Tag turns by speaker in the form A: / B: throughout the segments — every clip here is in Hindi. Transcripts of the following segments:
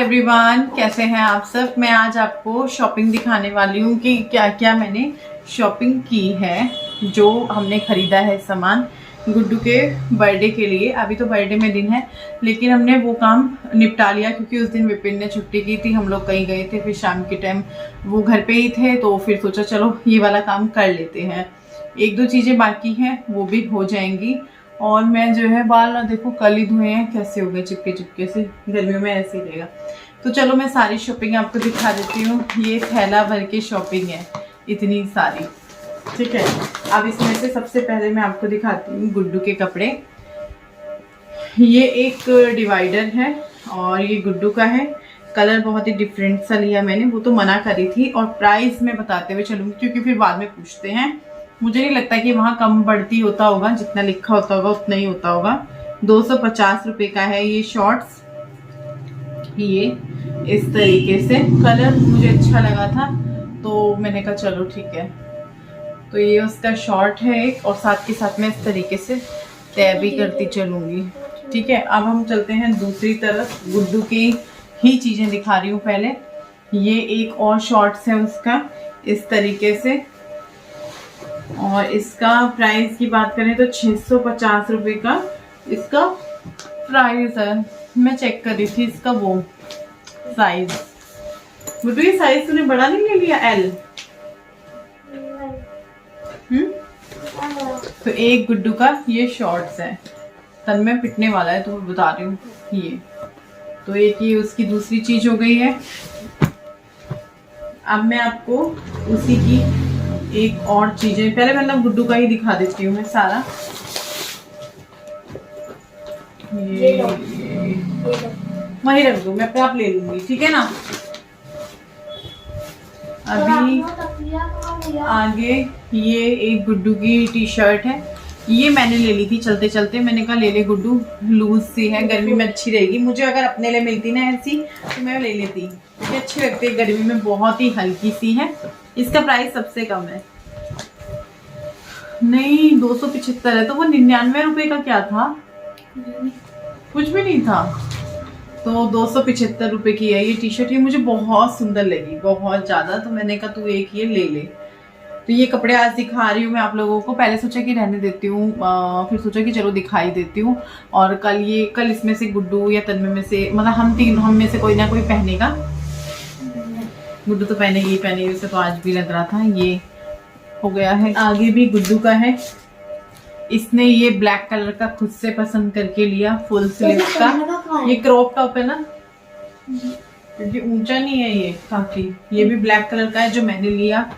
A: एवरीवन, कैसे हैं आप सब। मैं आज आपको शॉपिंग दिखाने वाली हूँ कि क्या क्या मैंने शॉपिंग की है, जो हमने खरीदा है सामान गुड्डू के बर्थडे के लिए। अभी तो बर्थडे में दिन है, लेकिन हमने वो काम निपटा लिया क्योंकि उस दिन विपिन ने छुट्टी की थी, हम लोग कहीं गए थे, फिर शाम के टाइम वो घर पे ही थे, तो फिर सोचा चलो ये वाला काम कर लेते हैं। एक दो चीज़ें बाकी हैं, वो भी हो जाएंगी। और मैं जो है बाल ना देखो कल ही धोए हैं, कैसे हो गए चिपके चिपके से, गर्मियों में ऐसे ही रहेगा। तो चलो मैं सारी शॉपिंग आपको दिखा देती हूँ। ये थैला भर के शॉपिंग है, इतनी सारी, ठीक है। अब इसमें से सबसे पहले मैं आपको दिखाती हूँ गुड्डू के कपड़े। ये एक डिवाइडर है और ये गुड्डू का है। कलर बहुत ही डिफरेंट सा लिया मैंने, वो तो मना करी थी। और प्राइस मैं बताते हुए चलूँगी क्योंकि फिर बाद में पूछते हैं। मुझे नहीं लगता कि वहाँ कम बढ़ती होता होगा, जितना लिखा होता होगा उतना ही होता होगा। 250 रुपये का है ये शॉर्ट्स। ये इस तरीके से कलर मुझे अच्छा लगा था तो मैंने कहा चलो ठीक है। तो ये उसका शॉर्ट है एक, और साथ के साथ मैं इस तरीके से तय भी करती चलूँगी, ठीक है। अब हम चलते हैं दूसरी तरफ, गुड्डू की ही चीज़ें दिखा रही हूँ पहले। ये एक और शॉर्ट्स है उसका इस तरीके से, और इसका प्राइस की बात करें तो 650 रुपये का इसका प्राइस है। मैं चेक कर रही थी इसका वो साइज, वो तो ये साइज तूने बड़ा नहीं ले लिया, एल। तो एक गुड्डू का ये शॉर्ट्स है, तन में पिटने वाला है तो मैं बता रही हूँ ये। तो एक ये उसकी दूसरी चीज हो गई है। अब मैं आपको उसी की एक और चीजें, पहले मतलब गुड्डू का ही दिखा देती हूँ मैं सारा। ये वही रख दो, मैं अपने आप ले लूंगी, ठीक है ना। अभी आगे ये एक गुड्डू की टी शर्ट है। ये मैंने ले ली थी चलते चलते, मैंने कहा ले ले गुड्डू, लूज सी है, गर्मी में अच्छी रहेगी। मुझे अगर अपने लिए मिलती ना ऐसी तो मैं ले लेती, मुझे अच्छी लगती है गर्मी में, बहुत ही हल्की सी है। इसका प्राइस सबसे कम है, नहीं 275 है। तो वो 99 रुपये का क्या था, कुछ भी नहीं था। तो 275 रुपये की है ये टी शर्ट। ये मुझे बहुत सुंदर लगी, बहुत ज्यादा, तो मैंने कहा तू एक ये ले ले। तो ये कपड़े आज दिखा रही हूँ मैं आप लोगों को। पहले सोचा कि रहने देती हूँ, फिर सोचा कि चलो दिखाई देती हूँ। और कल इसमें से गुड्डू या तन्मय में से, मतलब हम में से कोई ना कोई पहनेगा। गुड्डू तो पहनेगी, उसे तो आज भी लग रहा था। ये हो गया है। आगे भी गुड्डू का है, इसने ये ब्लैक कलर का खुद से पसंद करके लिया, फुल स्लीव का। ये क्रॉप टॉप है ना, क्योंकि ऊंचा नहीं है ये काफी। ये भी ब्लैक कलर का है, जो मैंने लिया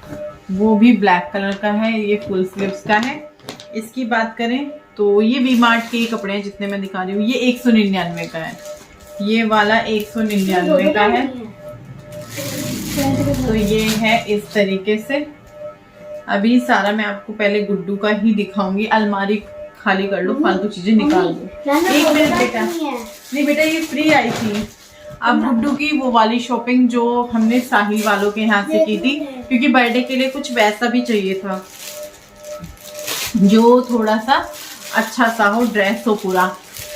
A: वो भी ब्लैक कलर का है, ये फुल स्लीव्स का है। इसकी बात करें तो ये वी मार्ट के कपड़े हैं जितने मैं दिखा रही हूँ। ये 199 का है, ये वाला 199 का है। तो ये है इस तरीके से। अभी सारा मैं आपको पहले गुड्डू का ही दिखाऊंगी। अलमारी खाली कर लो, फालतू चीजें निकाल दो। एक मिनट बेटा, नहीं बेटा ये फ्री आई थी। अब गुड्डू की वो वाली शॉपिंग जो हमने साहिल वालों के यहाँ से की थी, क्योंकि बर्थडे के लिए कुछ वैसा भी चाहिए था जो थोड़ा सा अच्छा सा हो, ड्रेस हो पूरा।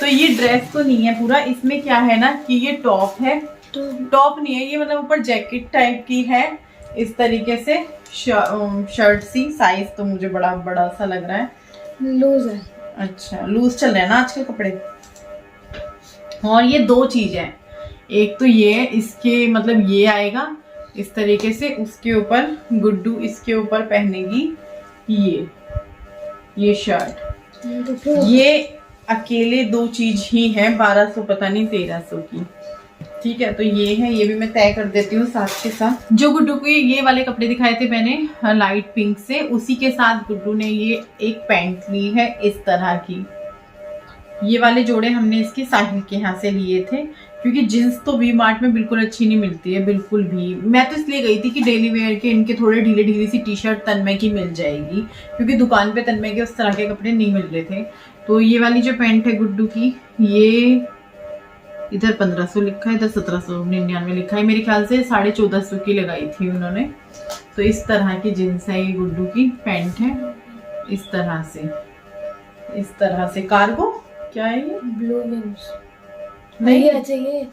A: तो ये ड्रेस तो नहीं है पूरा, इसमें क्या है ना कि ये टॉप है, टॉप नहीं है ये, मतलब ऊपर जैकेट टाइप की है इस तरीके से। शर्ट सी, साइज तो मुझे बड़ा बड़ा सा लग रहा है,
B: लूज है।
A: अच्छा लूज चल रहे हैं ना आजकल कपड़े। और ये दो चीजें हैं, एक तो ये इसके मतलब ये आएगा इस तरीके से, उसके ऊपर गुड्डू इसके ऊपर पहनेगी ये शर्ट। ये अकेले दो चीज ही है, 1200 पता नहीं 1300 की, ठीक है। तो ये है, ये भी मैं तय कर देती हूँ साथ के साथ। जो गुड्डू को ये वाले कपड़े दिखाए थे मैंने लाइट पिंक से, उसी के साथ गुड्डू ने ये एक पैंट ली है इस तरह की। ये वाले जोड़े हमने इसके साहिल के यहाँ से लिए थे, क्योंकि जींस तो वी मार्ट में बिल्कुल अच्छी नहीं मिलती है, बिल्कुल भी। मैं तो इसलिए गई थी कि डेली वेयर के इनके थोड़े ढीले ढीली सी टी शर्ट तन्मय की मिल जाएगी, क्योंकि दुकान पे तन्मय के उस तरह के कपड़े नहीं मिल रहे थे। तो ये वाली जो पैंट है गुड्डू की, ये इधर 1500 लिखा है, इधर 1799 लिखा है। मेरे ख्याल से 1450 की लगाई थी उन्होंने। तो इस तरह की जींस है, ये गुड्डू की पैंट है इस तरह से कार्गो क्या है ये,
B: ब्लू विंग्स, भैया चाहिए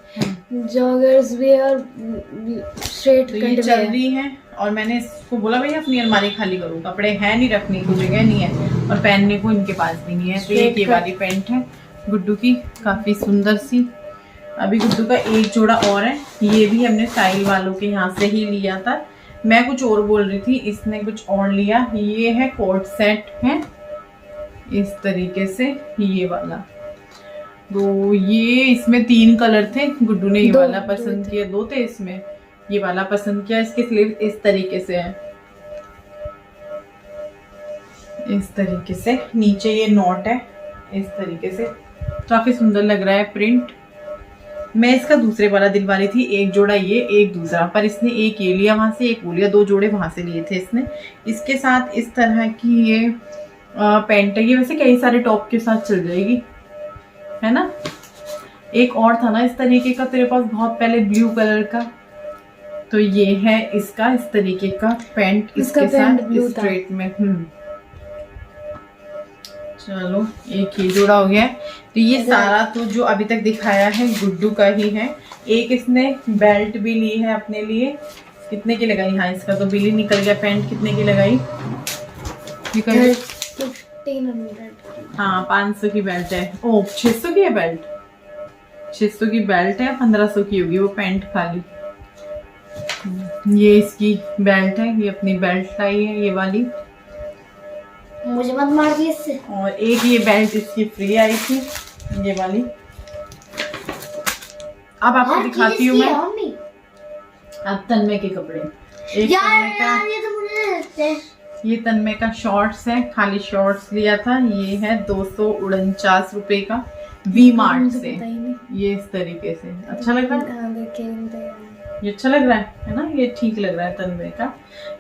B: जॉगर्स भी और स्ट्रेट
A: तो ये चल रही है और मैंने इसको बोला भैया अपनी अलमारी खाली करो, कपड़े हैं नहीं, रखने को जगह नहीं है और पहनने को इनके पास भी नहीं है। तो ये वाली पैंट है गुड्डू की, काफी सुंदर सी। अभी गुड्डू का एक जोड़ा और है, ये भी हमने स्टाइल वालों के यहाँ से ही लिया था। मैं कुछ और बोल रही थी, इसने कुछ और लिया। ये है कोट सेट है इस तरीके से, ये वाला। तो ये इसमें 3 कलर थे, गुड्डू ने ये वाला पसंद किया, 2 थे इसमें, ये वाला पसंद किया। इसके स्लीव इस तरीके से है, इस तरीके से, नीचे ये नॉट है इस तरीके से, काफी सुंदर लग रहा है प्रिंट। मैं इसका दूसरे वाला दिलवा थी, एक जोड़ा ये एक दूसरा, पर इसने एक ये लिया वहां से, एक वो लिया, 2 जोड़े वहां से लिए थे इसने। इसके साथ इस तरह की ये पैंट है, ये वैसे कई सारे टॉप के साथ चल जाएगी, है ना। एक और था ना इस तरीके का तेरे पास बहुत पहले, ब्लू कलर का, तो ये है इसका इस तरीके का पैंट, इसके साथ स्ट्रेट में। चलो एक ही जोड़ा हो गया है। तो ये सारा तो जो अभी तक दिखाया है गुड्डू का ही है। एक इसने बेल्ट भी ली है अपने लिए, कितने की लगाई, हाँ इसका तो बिल ही निकल गया। पैंट कितने की लगाई,
B: 1500।
A: हाँ 500 की बेल्ट है, ओ 600 की है बेल्ट, 600 की बेल्ट है, 1500 की होगी वो पैंट खाली। ये इसकी बेल्ट है, ये अपनी बेल्ट लाई है ये वाली,
B: मुझे मत मार दी इससे।
A: और एक ये बेल्ट इसकी फ्री आई थी ये वाली। अब आपको दिखाती हूँ मैं अब तन्मय के कपड़े। एक ये तन्मय का शॉर्ट्स है, खाली शॉर्ट्स लिया था, ये है 249 रुपए का वी मार्ट से। ये इस तरीके से अच्छा लग रहा है, ये अच्छा लग रहा है ना, ये ठीक लग रहा है तन्मय का।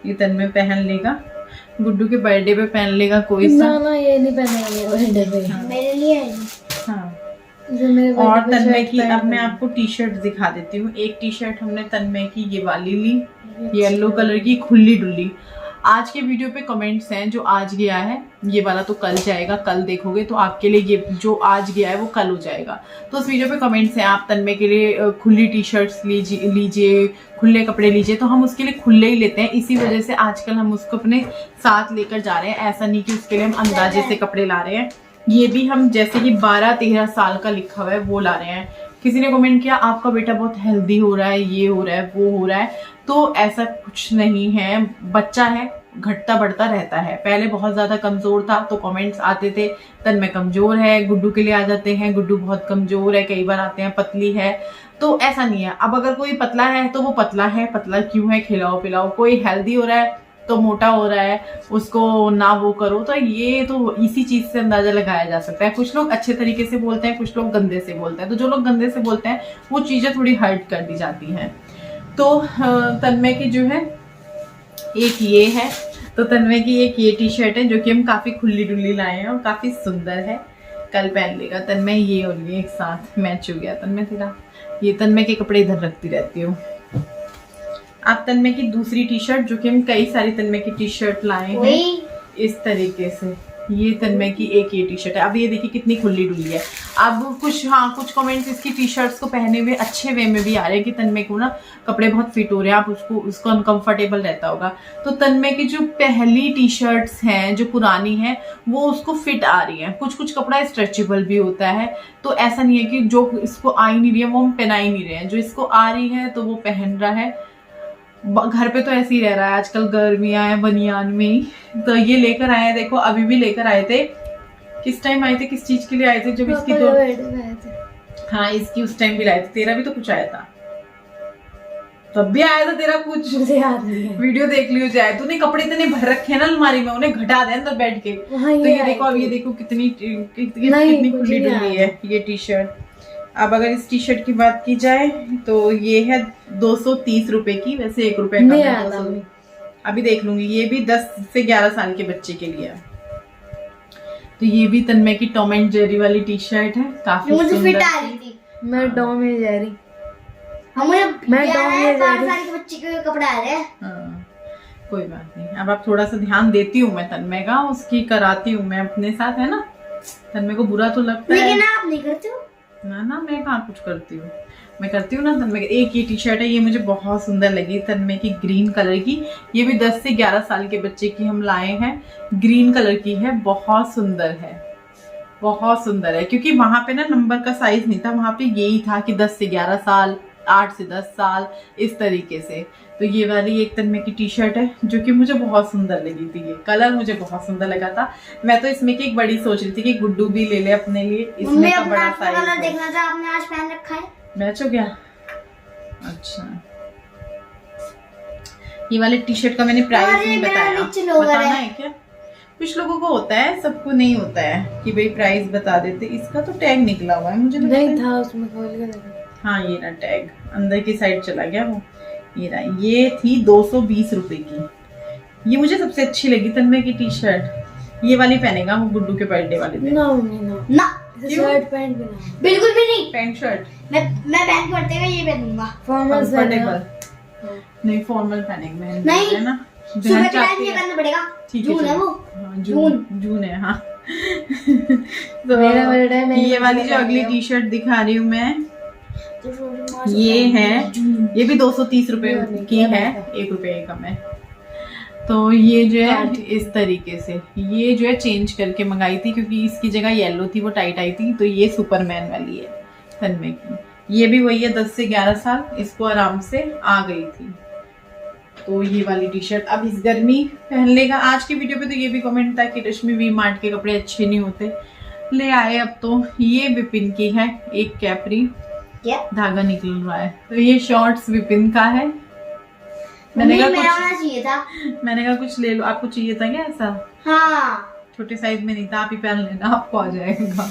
A: ये तन्मय पहन लेगा, गुड्डू के बर्थडे पे पहन लेगा कोई सा।
B: ना ये नहीं पहनेंगे बर्थडे पे, मेरे लिए है। हाँ
A: और तन्मय की अब मैं आपको टी शर्ट दिखा देती हूँ। एक टी शर्ट हमने तन्मय की ये वाली ली, येलो कलर की खुली डुल्ली। आज के वीडियो पे कमेंट्स हैं, जो आज गया है ये वाला तो कल जाएगा, कल देखोगे तो आपके लिए ये जो आज गया है वो कल हो जाएगा। तो उस वीडियो पे कमेंट्स हैं, आप तन्मय के लिए खुली टी शर्ट्स लीजिए, खुले कपड़े लीजिए, तो हम उसके लिए खुले ही लेते हैं। इसी वजह से आजकल हम उसको अपने साथ लेकर जा रहे हैं, ऐसा नहीं कि उसके लिए हम अंदाजे से कपड़े ला रहे हैं। ये भी हम जैसे कि 12-13 साल का लिखा हुआ है वो ला रहे हैं। किसी ने कमेंट किया आपका बेटा बहुत हेल्दी हो रहा है, ये हो रहा है वो हो रहा है, तो ऐसा कुछ नहीं है। बच्चा है, घटता बढ़ता रहता है। पहले बहुत ज्यादा कमजोर था तो कमेंट्स आते थे तन्मय कमजोर है, गुड्डू के लिए आ जाते हैं गुड्डू बहुत कमजोर है, कई बार आते हैं पतली है, तो ऐसा नहीं है। अब अगर कोई पतला है तो वो पतला है, पतला क्यों है, खिलाओ पिलाओ। कोई हेल्दी हो रहा है तो मोटा हो रहा है, उसको ना वो करो। तो ये तो इसी चीज से अंदाजा लगाया जा सकता है। कुछ लोग अच्छे तरीके से बोलते हैं, कुछ लोग गंदे से बोलते हैं, तो जो लोग गंदे से बोलते हैं वो चीजें थोड़ी हर्ट कर दी जाती हैं। तो तन्मय की जो है एक ये है, तो तन्मय की एक ये टी शर्ट है जो कि हम काफी खुली डुल्ली लाए हैं और काफी सुंदर है, कल पहन लेगा तन्मय। ये और ये एक साथ मैच हो गया तन्मय तेरा। ये तन्मय के कपड़े इधर रखती रहती हूँ। आप तन्मय की दूसरी टी शर्ट, जो कि हम कई सारी तन्मय की टी शर्ट लाए हैं इस तरीके से, ये तन्मय की एक ये टी शर्ट है। अब ये देखिए कितनी खुली डुली है। अब कुछ कमेंट्स इसकी टी शर्ट्स को पहने हुए अच्छे वे में भी आ रहे हैं कि तन्मय को ना कपड़े बहुत फिट हो रहे हैं, आप उसको अनकंफर्टेबल रहता होगा। तो तन्मय की जो पहली टी शर्ट्स हैं जो पुरानी है वो उसको फिट आ रही है। कुछ कपड़ा स्ट्रेचेबल भी होता है, तो ऐसा नहीं है कि जो इसको आ ही नहीं रही है वो हम पहना ही नहीं रहे हैं। जो इसको आ रही है तो वो पहन रहा है। घर पे तो ऐसे ही रह रहा है आजकल, गर्मियां हैं बनियान में ही। तो ये लेकर आए हैं, देखो अभी भी लेकर आए थे। किस टाइम आए थे, किस चीज के लिए आए थे, जब इसकी तो हाँ इसकी उस टाइम भी लाए थे। तेरा भी तो कुछ आया था, तब भी आया था तेरा कुछ,
B: मुझे याद नहीं है।
A: वीडियो देख लियो जाए। तूने कपड़े इतने भर रखे हैं ना अलमारी में, उन्हें घटा दे अंदर बैठ के। तो ये देखो, अब ये देखो कितनी खुली डुली है ये टी शर्ट। अब अगर इस टी शर्ट की बात की जाए तो ये है 230 रुपए की, वैसे 1 रुपए कम है। अभी देख लूंगी, ये भी 10 से 11 साल के बच्चे के लिए है। तो ये भी तन्मय की टॉम एंड जेरी वाली टी शर्ट है, काफी
B: मुझे फिट आ रही थी। मैं टॉम एंड जेरी, मैं टॉम एंड जेरी साल के बच्चे के कपड़े आ रहे हैं।
A: हाँ, कोई बात नहीं। अब आप थोड़ा सा ध्यान देती हूँ मैं तन्मय का, उसकी कराती हूँ मैं अपने साथ, है ना। तन्मय को बुरा तो लगता है,
B: लेकिन आप नहीं करते हो।
A: ना मैं कहाँ कुछ करती हूँ, मैं करती हूँ ना तन्मय। एक ये टी शर्ट है, ये मुझे बहुत सुंदर लगी तन्मय की, ग्रीन कलर की। ये भी 10 से 11 साल के बच्चे की हम लाए हैं, ग्रीन कलर की है, बहुत सुंदर है, बहुत सुंदर है। क्योंकि वहां पे ना नंबर का साइज नहीं था, वहां पे यही था कि 10 से 11 साल, 8 से 10 साल, इस तरीके से। तो ये वाली एक तन्मय की टी शर्ट है जो कि मुझे बहुत सुंदर लगी थी, ये कलर मुझे बहुत सुंदर लगा था। मैं तो इसमें की एक बड़ी सोच रही थी कि गुड्डू भी ले ले अपने लिए, इसमें का बड़ा साइज
B: कलर देखना था, आपने आज पहन रखा है।
A: मैच हो गया। अच्छा, ये वाले टी शर्ट का मैंने प्राइस नहीं बताया, बताना है क्या? कुछ लोगों को होता है, सबको नहीं होता है कि भाई प्राइस बता देते। इसका तो टैग निकला हुआ है, मुझे
B: नहीं था उसमें, खोल के देखा।
A: हाँ ये ना टैग अंदर की साइड चला गया वो, ये रहा। ये थी 220 रुपए की। ये मुझे सबसे अच्छी लगी तन्मय की टी शर्ट। ये वाली पहनेगा वो गुड्डू के बर्थडे वाले दिन।
B: ना शर्ट पैंट भी ना, बिल्कुल भी नहीं।
A: पैंट शर्ट
B: मैं पैंट करते हुए ये पहनूंगा,
A: कंफर्टेबल। नहीं फॉर्मल पहनेंगे
B: नहीं
A: है ना,
B: सुबह के टाइम ये पहनना पड़ेगा। जून है वो,
A: जून है हाँ। तो मेरा बर्थडे है। ये वाली जो अगली टी शर्ट दिखा रही हूँ मैं, ये है, ये भी 230 रुपए की है, 1 रुपए कम है। तो ये जो है इस तरीके से, ये जो है चेंज करके मंगाई थी क्योंकि इसकी जगह येलो थी, वो टाइट आई थी। तो ये सुपरमैन वाली है तन्मय की। ये भी वही है 10 से 11 साल, इसको आराम से आ गई थी। तो ये वाली टी शर्ट अब इस गर्मी पहन लेगा। आज की वीडियो पे तो ये भी कमेंट था कि रश्मि वी मार्ट के कपड़े अच्छे नहीं होते, ले आए अब तो। ये विपिन की है, एक कैपरी धागा निकल रहा है। तो ये शॉर्ट्स विपिन का है। मैंने कहा कुछ ले लो, आपको चाहिए था क्या ऐसा?
B: हाँ
A: छोटे साइज में नहीं था, आप ही पहन लेना, आपको आ जाएगा।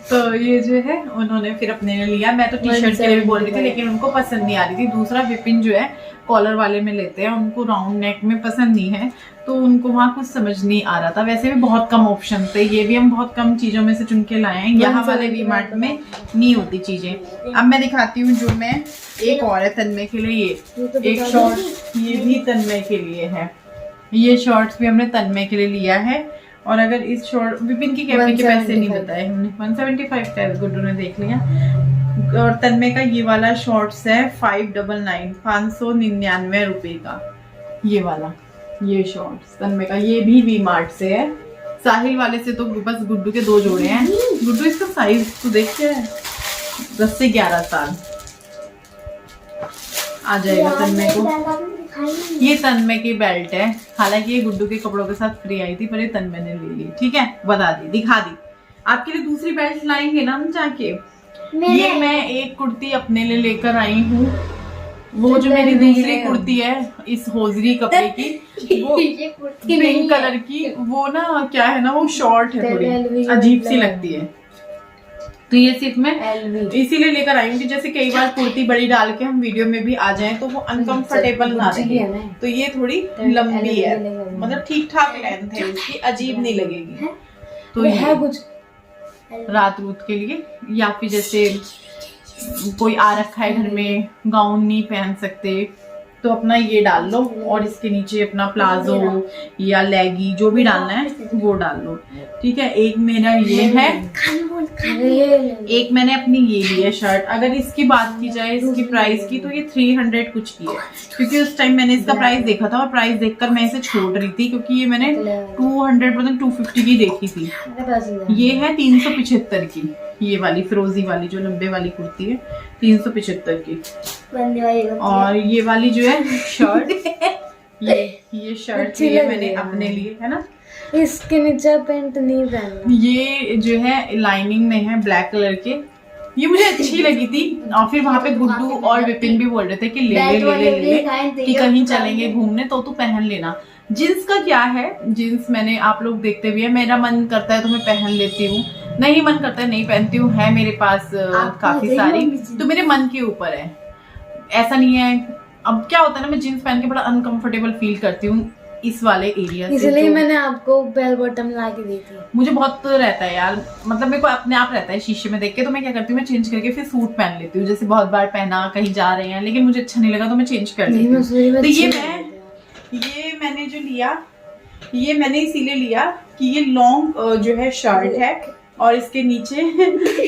A: तो ये जो है उन्होंने फिर अपने लिए लिया। मैं तो टी शर्ट के लिए भी बोल रही थी लेकिन उनको पसंद नहीं आ रही थी। दूसरा विपिन जो है कॉलर वाले में लेते हैं, उनको राउंड नेक में पसंद नहीं है, तो उनको वहाँ कुछ समझ नहीं आ रहा था। वैसे भी बहुत कम ऑप्शन थे, ये भी हम बहुत कम चीजों में से चुन के लाए हैं, यहाँ वाले वी मार्ट में नहीं होती चीजें। अब मैं दिखाती हूँ जो मैं एक और है तन्मय के लिए, ये एक शॉर्ट, ये भी तन्मय के लिए है। ये शॉर्ट्स भी हमने तन्मय के लिए लिया है। और अगर इस शॉर्ट विपिन की कैपरी के पैसे नहीं बताए हमने, 175 का गुड्डू ने देख लिया। और तन्मय का ये वाला शॉर्ट्स है 599 रुपए का, ये वाला, ये शॉर्ट्स तन्मय का, ये भी वी मार्ट से है। साहिल वाले से तो बस गुड्डू के 2 जोड़े हैं। गुड्डू इसका साइज तो देखते हैं, 10 से 11 साल आ जाएगा तन्मय को। ये तन्मय की बेल्ट है, हालांकि ये गुड्डू के कपड़ों के साथ फ्री आई थी, पर ये तन्मय ने ले ली। ठीक है, बता दी, दिखा दी। आपके लिए दूसरी बेल्ट लाएंगे ना हम जाके। ये मैं एक कुर्ती अपने लिए लेकर आई हूँ, वो जो मेरी दूसरी कुर्ती है इस होजरी कपड़े की, वो पिंक कलर की, वो ना क्या है ना, वो शॉर्ट है, थोड़ी अजीब सी लगती है। तो ये सिर्फ मैं इसीलिए लेकर आई हूँ कि जैसे कई बार कुर्ती बड़ी डाल के हम वीडियो में भी आ जाएं तो वो अनकंफर्टेबल ना रहे। तो ये थोड़ी लंबी है, मतलब ठीक ठाक लेंथ है इसकी, अजीब नहीं लगेगी। तो ये कुछ रात रूत के लिए, या फिर जैसे कोई आ रखा है घर में, गाउन नहीं पहन सकते, तो अपना ये डाल लो और इसके नीचे अपना प्लाजो या लेगी जो भी डालना है वो डाल लो। ठीक है, एक मेरा ये है, एक मैंने अपनी ये ली है शर्ट। अगर इसकी बात की जाए इसकी प्राइस की, तो ये 300 कुछ की है, क्योंकि उस टाइम मैंने इसका प्राइस देखा था और प्राइस देखकर मैं इसे छोड़ रही थी, क्योंकि ये मैंने 250 की देखी थी। ये है 375 की, ये वाली फिरोजी वाली जो लंबे वाली कुर्ती है 375 की। और ये वाली जो है शर्ट, ये शर्ट है मैंने अपने लिए, है ना।
B: इसके नीचे पैंट नहीं पहनना।
A: ये जो है लाइनिंग में है ब्लैक कलर के, ये मुझे अच्छी लगी थी। और फिर वहां पे गुड्डू और विपिन भी बोल रहे थे कि ले कि कहीं चलेंगे घूमने तो तू पहन लेना। जींस का क्या है, जींस मैंने, आप लोग देखते भी है, मेरा मन करता है तो मैं पहन लेती हूँ, नहीं मन करता है नहीं पहनती हूँ। है मेरे पास काफी सारी, तो मेरे मन के ऊपर है, ऐसा नहीं है। अब क्या होता है ना, मैं जींस पहन के बड़ा अनकंफर्टेबल फील करती हूँ इस वाले एरिया से, इसलिए मैंने आपको बेल बॉटम ला के दी थी। मुझे बहुत रहता है यार, मतलब मेरे को अपने आप रहता है शीशे में देख के, तो मैं क्या करती हूँ, मैं चेंज करके फिर सूट पहन लेती हूँ। जैसे बहुत बार पहना, कहीं जा रहे हैं लेकिन मुझे अच्छा नहीं लगा तो मैं चेंज कर लेती हूँ। तो ये मैंने जो लिया, ये मैंने इसीलिए लिया कि ये लॉन्ग जो है शर्ट है, और इसके नीचे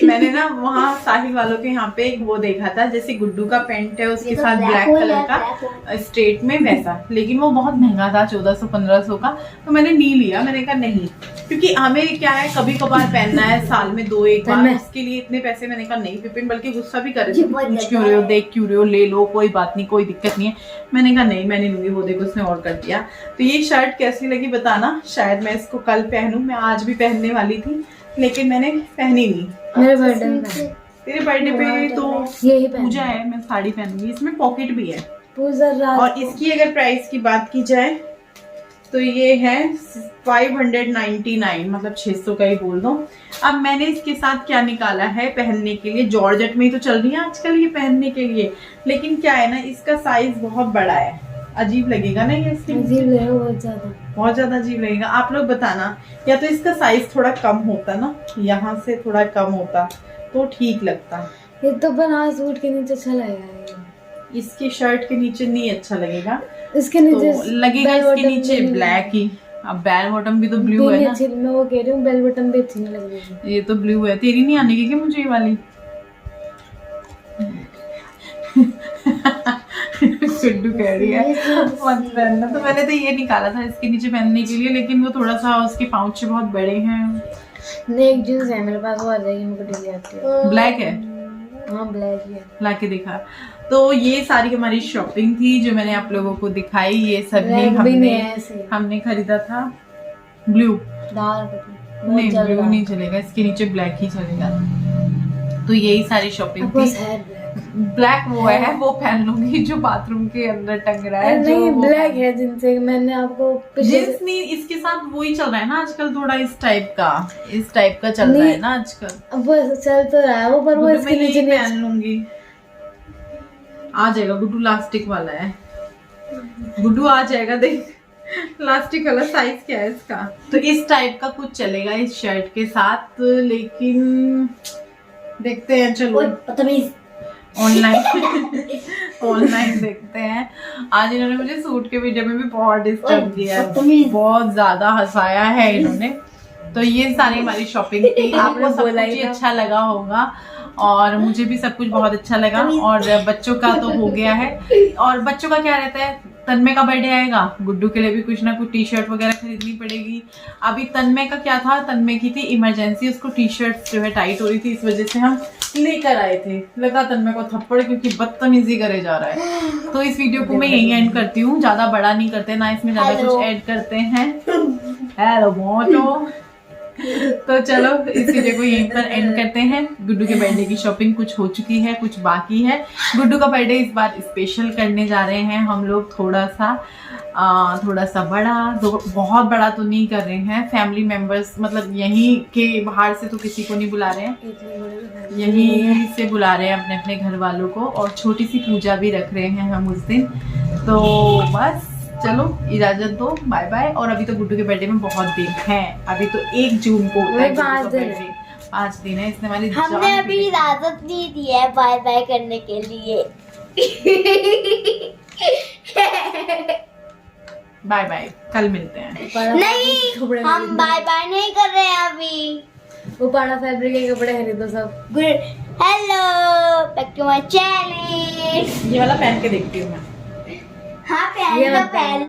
A: मैंने ना वहाँ साहिल वालों के यहाँ पे एक वो देखा था, जैसे गुड्डू का पैंट है उसके साथ ब्लैक कलर का स्ट्रेट में वैसा, लेकिन वो बहुत महंगा था 1400-1500 का, तो मैंने नहीं लिया। मैंने कहा नहीं, क्योंकि हमें क्या है कभी कभार पहनना है, साल में 2-1 बार, उसके लिए इतने पैसे। मैंने कहा नहीं विपिन, बल्कि गुस्सा भी कर रहे थे, पूछ क्यों रहे हो, देख क्यों रहे हो, ले लो कोई बात नहीं, कोई दिक्कत नहीं है। मैंने कहा नहीं मैं नहीं लूंगी। वो देखो उसने और कर दिया। तो ये शर्ट कैसी लगी बताना, शायद मैं इसको कल पहनूं, मैं आज भी पहनने वाली थी लेकिन मैंने पहनी नहीं।
B: मेरे बर्थडे में,
A: तेरे बर्थडे पे तो
B: यही
A: पूजा है, मैं साड़ी पहनूंगी, इसमें पॉकेट भी है।
B: पूजा रात
A: और इसकी अगर प्राइस की बात की जाए तो ये है 599, मतलब 600 का ही बोल दो। अब मैंने इसके साथ क्या निकाला है पहनने के लिए, जॉर्जेट में ही तो चल रही है आजकल ये पहनने के लिए, लेकिन क्या है ना इसका साइज बहुत बड़ा है, अजीब लगेगा ना ये,
B: अजीब लगेगा बहुत ज्यादा
A: अजीब लगेगा। आप लोग बताना, या तो इसका साइज थोड़ा कम होता ना, यहाँ से थोड़ा कम होता तो ठीक लगता।
B: ये तो बना सूट के नीचे अच्छा लगेगा,
A: इसकी शर्ट के नीचे नहीं अच्छा लगेगा,
B: इसके नीचे
A: तो लगेगा इसके नीचे ब्लैक ही। अब बेल बॉटम भी तो ब्लू है ना,
B: मैं वो कह रही हूँ बेल बॉटम भी अच्छी नहीं लग रही।
A: ये तो ब्लू है, तेरी नहीं आने की क्या मुझे ये वाली? गुड्डू कह रही है मत पहनना, तो मैंने तो ये निकाला था इसके नीचे पहनने के लिए, लेकिन वो थोड़ा सा उसके पाउच बहुत बड़े हैं।
B: नहीं एक जींस है मेरे पास, वो आ जाएगी, मेरे को डेली आती है।
A: ब्लैक है?
B: हाँ ब्लैक है,
A: ला के दिखा। तो ये सारी हमारी शॉपिंग थी जो मैंने आप लोगों को दिखाई। ये सभी हमने खरीदा था। ब्लू नहीं, ब्लू नहीं चलेगा, इसके नीचे ब्लैक ही चलेगा। तो यही सारी शॉपिंग थी। ब्लैक वो है, वो पहन लूंगी जो बाथरूम के अंदर टंग रहा है।
B: नहीं ब्लैक है जिनसे मैंने आपको
A: जींस नहीं, इसके साथ वही चल रहा है ना आजकल, थोड़ा इस टाइप का चल रहा है ना आजकल।
B: अब वो चल तो रहा है वो, पर वो इसके नीचे
A: पहन लूंगी, आ जाएगा। गुड्डू लास्टिक वाला है, गुड्डू आ जाएगा, देख लास्टिक वाला। साइज क्या है इसका? तो इस टाइप का कुछ चलेगा इस शर्ट के साथ, लेकिन देखते हैं, चलो ऑनलाइन देखते हैं। आज इन्होंने मुझे सूट के वीडियो में भी बहुत डिस्टर्ब किया है, बहुत ज्यादा हंसाया है इन्होंने। तो ये सारी हमारी शॉपिंग थी। आपको सब कुछ अच्छा लगा होगा और मुझे भी सब कुछ बहुत अच्छा लगा। और बच्चों का तो हो गया है, और बच्चों का क्या रहता है, तन्मय का बर्थडे आएगा, गुड्डू के लिए भी कुछ ना कुछ टी शर्ट वगैरह खरीदनी पड़ेगी। अभी तन्मय का क्या था, तन्मय की थी इमरजेंसी, उसको टी शर्ट जो है टाइट हो रही थी, इस वजह से हम लेकर आए थे। लगा तन्मय को थप्पड़, क्योंकि बदतमीजी करे जा रहा है। तो इस वीडियो को मैं यही एंड करती हूँ, ज्यादा बड़ा नहीं करते ना, इसमें ज्यादा कुछ ऐड करते हैं। हेलो मोटो। तो चलो इस वीडियो को यहीं पर एंड करते हैं। गुड्डू के बर्थडे की शॉपिंग कुछ हो चुकी है, कुछ बाकी है। गुड्डू का बर्थडे इस बार स्पेशल करने जा रहे हैं हम लोग, थोड़ा सा बड़ा, बहुत बड़ा तो नहीं कर रहे हैं। फैमिली मेंबर्स, मतलब यहीं के, बाहर से तो किसी को नहीं बुला रहे हैं, यहीं से बुला रहे हैं अपने अपने घर वालों को, और छोटी सी पूजा भी रख रहे हैं हम उस दिन। तो बस चलो इजाजत दो, बाय बाय। और अभी तो गुड्डू के बर्थडे में बहुत दिन है, अभी तो 1 जून को होता है 5 दिन है। इसने हमारी
B: हमने अभी इजाजत नहीं दी है बाय बाय करने के लिए।
A: बाय बाय, कल मिलते हैं।
B: नहीं हम बाय बाय नहीं कर रहे हैं अभी। वो पाड़ा फैब्रिक के कपड़े खरीदो सब। Hello back to my channel.
A: ये वाला पहन के देखती हूँ मैं।
B: हाँ पहन।